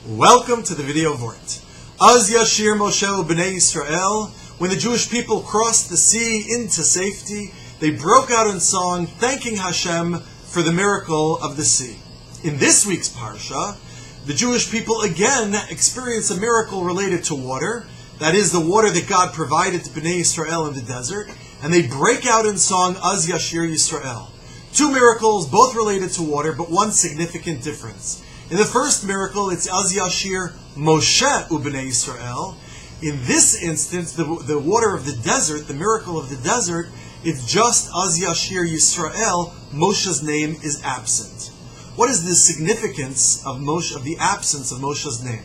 Welcome to the video Vort. Az Yashir Moshe B'nai Yisrael. When the Jewish people crossed the sea into safety, they broke out in song, thanking Hashem for the miracle of the sea. In this week's parsha, the Jewish people again experience a miracle related to water. That is the water that God provided to B'nai Yisrael in the desert. And they break out in song, Az Yashir Yisrael. Two miracles, both related to water, but one significant difference. In the first miracle, it's Az Yashir Moshe U'Bnei Yisrael. In this instance, the water of the desert, the miracle of the desert, it's just Az Yashir Yisrael. Moshe's name is absent. What is the significance of the absence of Moshe's name?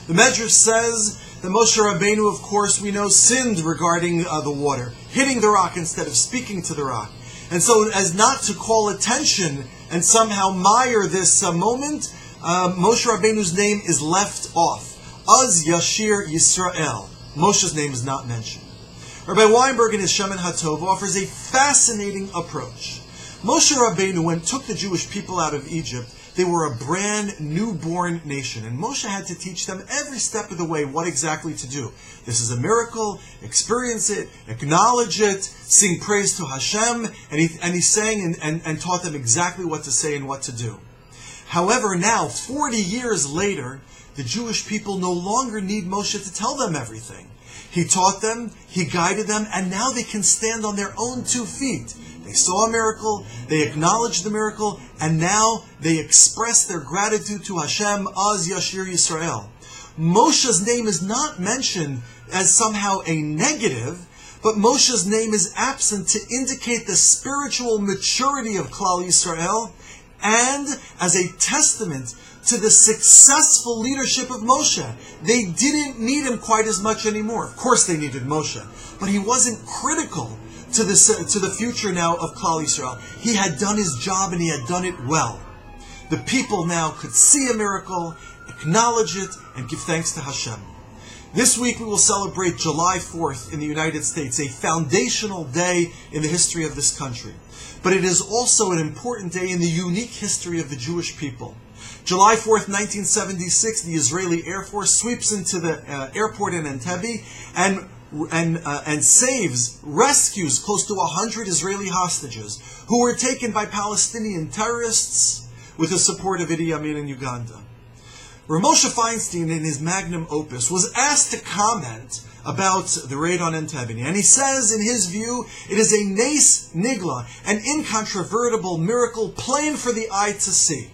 The Medrash says that Moshe Rabbeinu, of course, we know, sinned regarding the water, hitting the rock instead of speaking to the rock. And so, as not to call attention and somehow mire this moment, Moshe Rabbeinu's name is left off. Az Yashir Yisrael. Moshe's name is not mentioned. Rabbi Weinberg in his Shemen HaTov offers a fascinating approach. Moshe Rabbeinu, took the Jewish people out of Egypt, they were a brand newborn nation, and Moshe had to teach them every step of the way what exactly to do. This is a miracle, experience it, acknowledge it, sing praise to Hashem, and he sang and taught them exactly what to say and what to do. However, now, 40 years later, the Jewish people no longer need Moshe to tell them everything. He taught them, he guided them, and now they can stand on their own 2 feet. They saw a miracle, they acknowledged the miracle, and now they express their gratitude to Hashem, Az Yashir Yisrael. Moshe's name is not mentioned as somehow a negative, but Moshe's name is absent to indicate the spiritual maturity of Klal Yisrael, and as a testament to the successful leadership of Moshe. They didn't need him quite as much anymore. Of course they needed Moshe, but he wasn't critical to the future now of Klal Yisrael. He had done his job and he had done it well. The people now could see a miracle, acknowledge it, and give thanks to Hashem. This week we will celebrate July 4th in the United States, a foundational day in the history of this country. But it is also an important day in the unique history of the Jewish people. July 4th, 1976, the Israeli Air Force sweeps into the airport in Entebbe and rescues close to 100 Israeli hostages who were taken by Palestinian terrorists with the support of Idi Amin in Uganda. Moshe Feinstein, in his magnum opus, was asked to comment about the raid on Entebbe, and he says, in his view, it is a nes nigla, an incontrovertible miracle plain for the eye to see.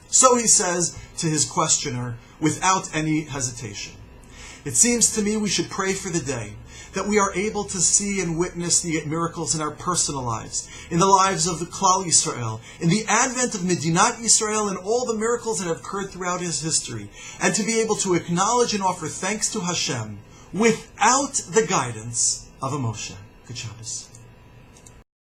So he says to his questioner, without any hesitation. It seems to me we should pray for the day that we are able to see and witness the miracles in our personal lives, in the lives of the Klal Yisrael, in the advent of Medinat Yisrael, and all the miracles that have occurred throughout his history, and to be able to acknowledge and offer thanks to Hashem without the guidance of a Moshe. Good Shabbos.